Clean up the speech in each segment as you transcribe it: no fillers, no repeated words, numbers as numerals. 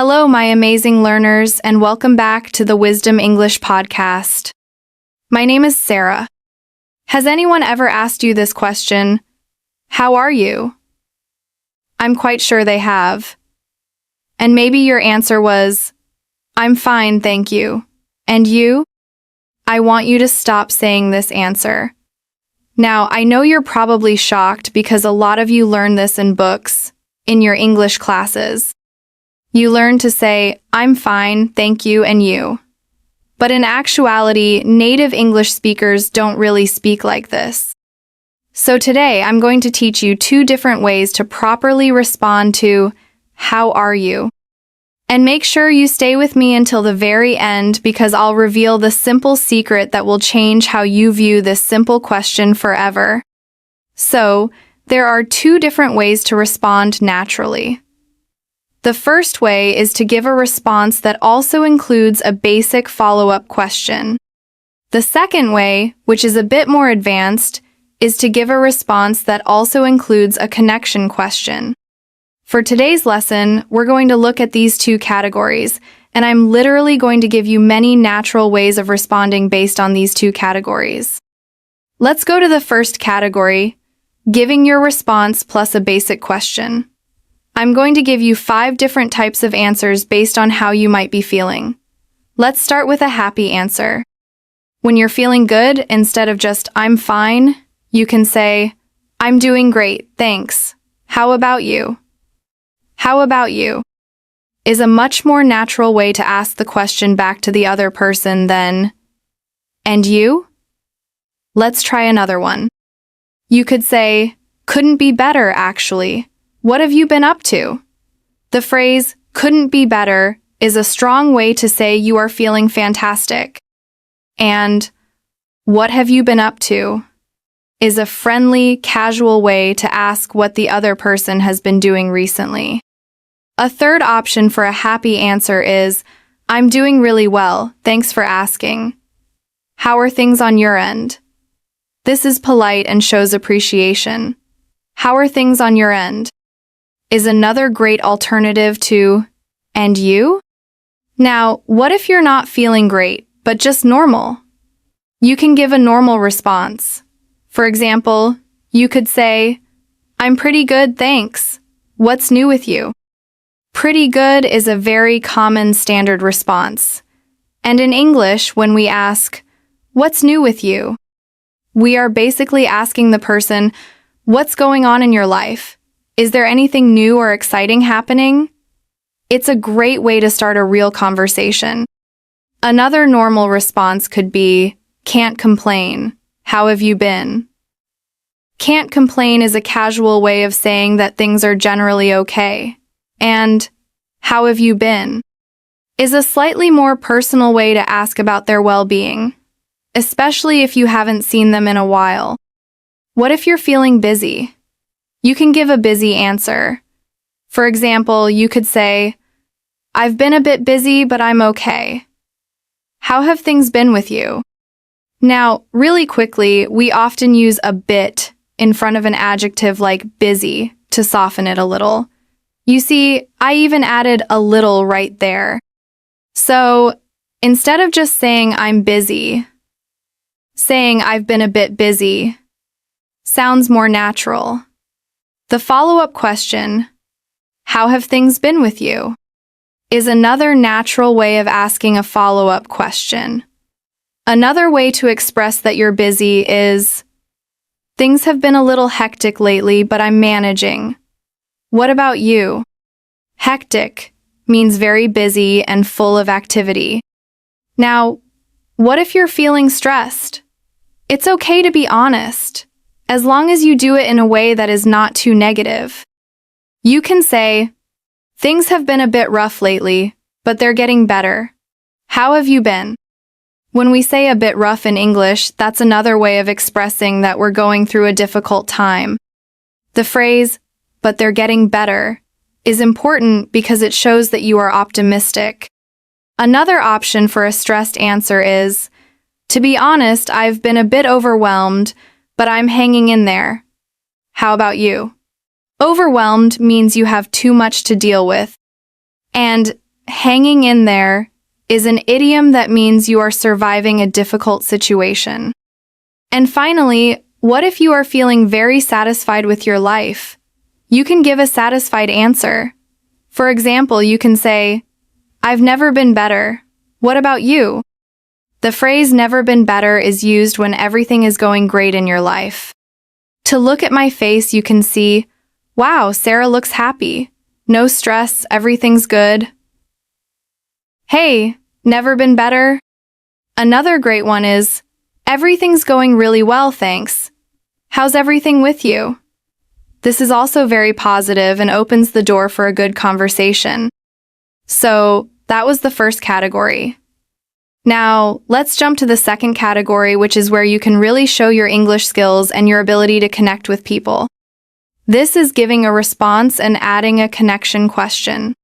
Hello, my amazing learners, and welcome back to the Wisdom English podcast. My name is Sarah. Has anyone ever asked you this question? How are you? I'm quite sure they have. And maybe your answer was, I'm fine, thank you. And you? I want you to stop saying this answer. Now, I know you're probably shocked because a lot of you learn this in books, in your English classes. You learn to say, I'm fine, thank you, and you. But in actuality, native English speakers don't really speak like this. So today, I'm going to teach you 2 different ways to properly respond to, how are you? And make sure you stay with me until the very end because I'll reveal the simple secret that will change how you view this simple question forever. So, there are 2 different ways to respond naturally. The first way is to give a response that also includes a basic follow-up question. The second way, which is a bit more advanced, is to give a response that also includes a connection question. For today's lesson, we're going to look at these 2 categories, and I'm literally going to give you many natural ways of responding based on these 2 categories. Let's go to the first category, giving your response plus a basic question. I'm going to give you 5 different types of answers based on how you might be feeling. Let's start with a happy answer. When you're feeling good, instead of just, I'm fine, you can say, I'm doing great, thanks. How about you? How about you? Is a much more natural way to ask the question back to the other person than, and you? Let's try another one. You could say, couldn't be better, actually. What have you been up to? The phrase, couldn't be better, is a strong way to say you are feeling fantastic. And, what have you been up to? Is a friendly, casual way to ask what the other person has been doing recently. A third option for a happy answer is, I'm doing really well, thanks for asking. How are things on your end? This is polite and shows appreciation. How are things on your end? Is another great alternative to, and you? Now, what if you're not feeling great, but just normal? You can give a normal response. For example, you could say, I'm pretty good, thanks. What's new with you? Pretty good is a very common standard response. And in English, when we ask, what's new with you? We are basically asking the person, what's going on in your life? Is there anything new or exciting happening? It's a great way to start a real conversation. Another normal response could be, can't complain. How have you been? Can't complain is a casual way of saying that things are generally okay. And, how have you been? Is a slightly more personal way to ask about their well-being, especially if you haven't seen them in a while. What if you're feeling busy? You can give a busy answer. For example, you could say, I've been a bit busy, but I'm okay. How have things been with you? Now, really quickly, we often use a bit in front of an adjective like busy to soften it a little. You see, I even added a little right there. So, instead of just saying I'm busy, saying I've been a bit busy sounds more natural. The follow-up question, how have things been with you? Is another natural way of asking a follow-up question. Another way to express that you're busy is, things have been a little hectic lately, but I'm managing. What about you? Hectic means very busy and full of activity. Now, what if you're feeling stressed? It's okay to be honest, as long as you do it in a way that is not too negative. You can say, things have been a bit rough lately, but they're getting better. How have you been? When we say a bit rough in English, that's another way of expressing that we're going through a difficult time. The phrase, but they're getting better, is important because it shows that you are optimistic. Another option for a stressed answer is, to be honest, I've been a bit overwhelmed, but I'm hanging in there. How about you? Overwhelmed means you have too much to deal with. And hanging in there is an idiom that means you are surviving a difficult situation. And finally, what if you are feeling very satisfied with your life? You can give a satisfied answer. For example, you can say, I've never been better. What about you? The phrase never been better is used when everything is going great in your life. To look at my face, you can see, wow, Sarah looks happy. No stress, everything's good. Hey, never been better? Another great one is, everything's going really well, thanks. How's everything with you? This is also very positive and opens the door for a good conversation. So, that was the first category. Now, let's jump to the second category, which is where you can really show your English skills and your ability to connect with people. This is giving a response and adding a connection question.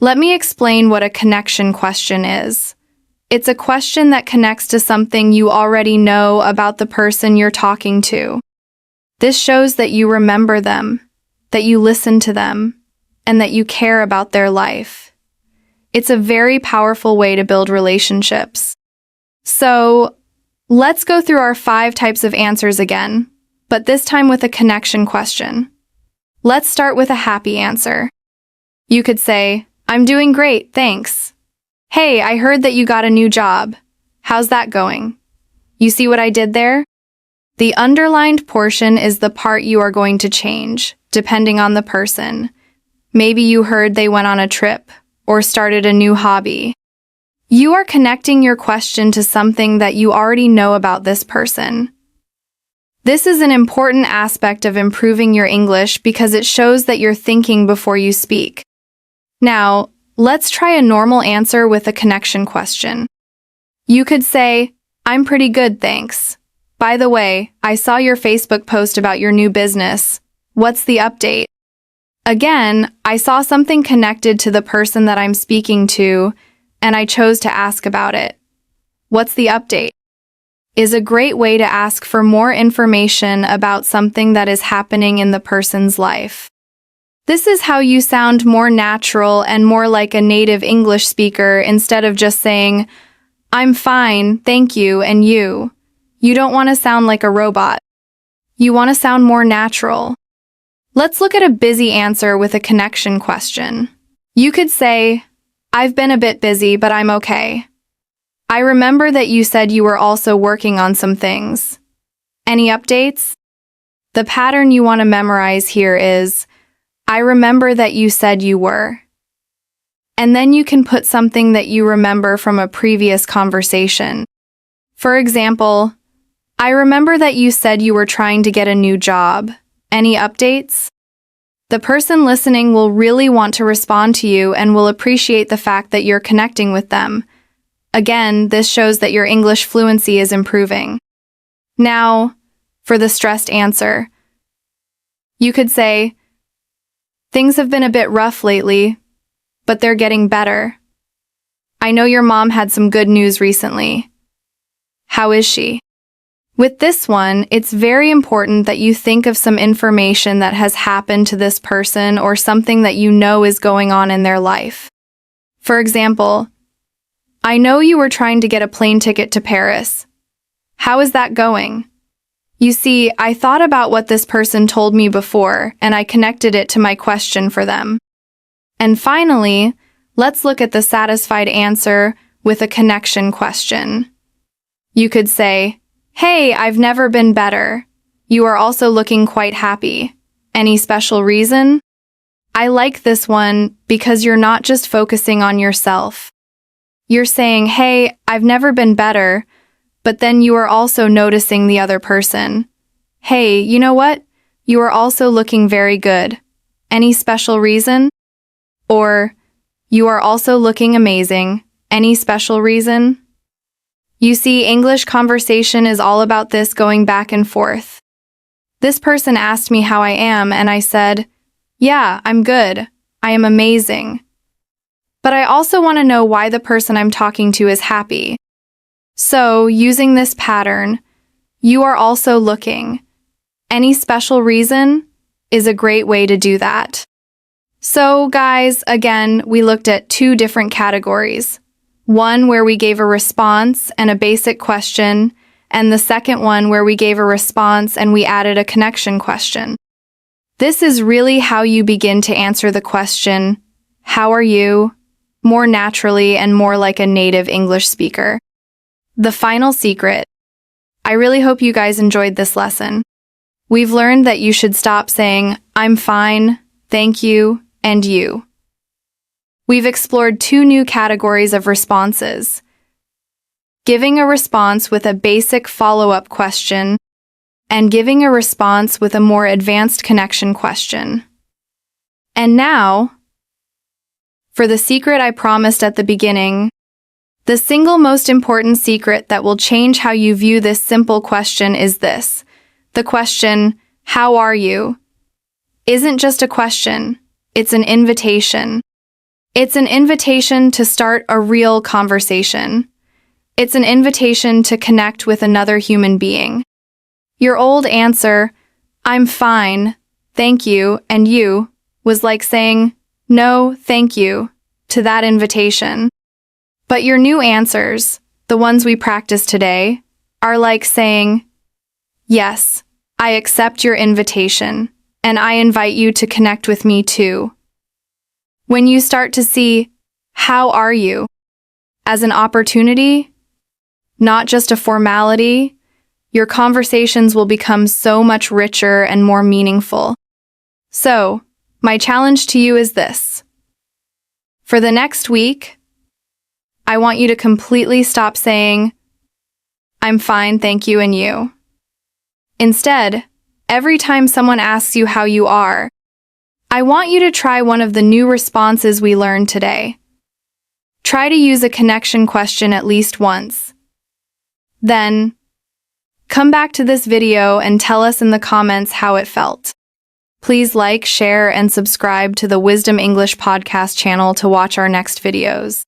Let me explain what a connection question is. It's a question that connects to something you already know about the person you're talking to. This shows that you remember them, that you listen to them, and that you care about their life. It's a very powerful way to build relationships. So, let's go through our 5 types of answers again, but this time with a connection question. Let's start with a happy answer. You could say, I'm doing great, thanks. Hey, I heard that you got a new job. How's that going? You see what I did there? The underlined portion is the part you are going to change, depending on the person. Maybe you heard they went on a trip or started a new hobby. You are connecting your question to something that you already know about this person. This is an important aspect of improving your English because it shows that you're thinking before you speak. Now, let's try a normal answer with a connection question. You could say, I'm pretty good, thanks. By the way, I saw your Facebook post about your new business. What's the update? Again, I saw something connected to the person that I'm speaking to, and I chose to ask about it. What's the update? Is a great way to ask for more information about something that is happening in the person's life. This is how you sound more natural and more like a native English speaker instead of just saying, I'm fine, thank you, and you. You don't want to sound like a robot. You want to sound more natural. Let's look at a busy answer with a connection question. You could say, I've been a bit busy, but I'm okay. I remember that you said you were also working on some things. Any updates? The pattern you want to memorize here is, I remember that you said you were. And then you can put something that you remember from a previous conversation. For example, I remember that you said you were trying to get a new job. Any updates? The person listening will really want to respond to you and will appreciate the fact that you're connecting with them. Again, this shows that your English fluency is improving. Now, for the stressed answer. You could say, things have been a bit rough lately, but they're getting better. I know your mom had some good news recently. How is she? With this one, it's very important that you think of some information that has happened to this person or something that you know is going on in their life. For example, I know you were trying to get a plane ticket to Paris. How is that going? You see, I thought about what this person told me before, and I connected it to my question for them. And finally, let's look at the satisfied answer with a connection question. You could say, Hey, I've never been better. You are also looking quite happy. Any special reason? I like this one because you're not just focusing on yourself. You're saying, hey, I've never been better, but then you are also noticing the other person. Hey, you know what? You are also looking very good. Any special reason? Or, you are also looking amazing. Any special reason? You see, English conversation is all about this going back and forth. This person asked me how I am, and I said, yeah, I'm good. I am amazing. But I also want to know why the person I'm talking to is happy. So, using this pattern, you are also looking. Any special reason is a great way to do that. So, guys, again, we looked at two different categories. One where we gave a response and a basic question, and the second one where we gave a response and we added a connection question. This is really how you begin to answer the question, "How are you?" more naturally and more like a native English speaker. The final secret. I really hope you guys enjoyed this lesson. We've learned that you should stop saying, "I'm fine," "Thank you," and "you." We've explored two new categories of responses. Giving a response with a basic follow-up question and giving a response with a more advanced connection question. And now, for the secret I promised at the beginning, the single most important secret that will change how you view this simple question is this. The question, "How are you?" isn't just a question, it's an invitation. It's an invitation to start a real conversation. It's an invitation to connect with another human being. Your old answer, "I'm fine, thank you, and you," was like saying, "No, thank you," to that invitation. But your new answers, the ones we practice today, are like saying, "Yes, I accept your invitation, and I invite you to connect with me too." When you start to see, "How are you?" as an opportunity, not just a formality, your conversations will become so much richer and more meaningful. So, my challenge to you is this. For the next week, I want you to completely stop saying, "I'm fine, thank you, and you." Instead, every time someone asks you how you are, I want you to try one of the new responses we learned today. Try to use a connection question at least once. Then, come back to this video and tell us in the comments how it felt. Please like, share, and subscribe to the Wisdom English podcast channel to watch our next videos.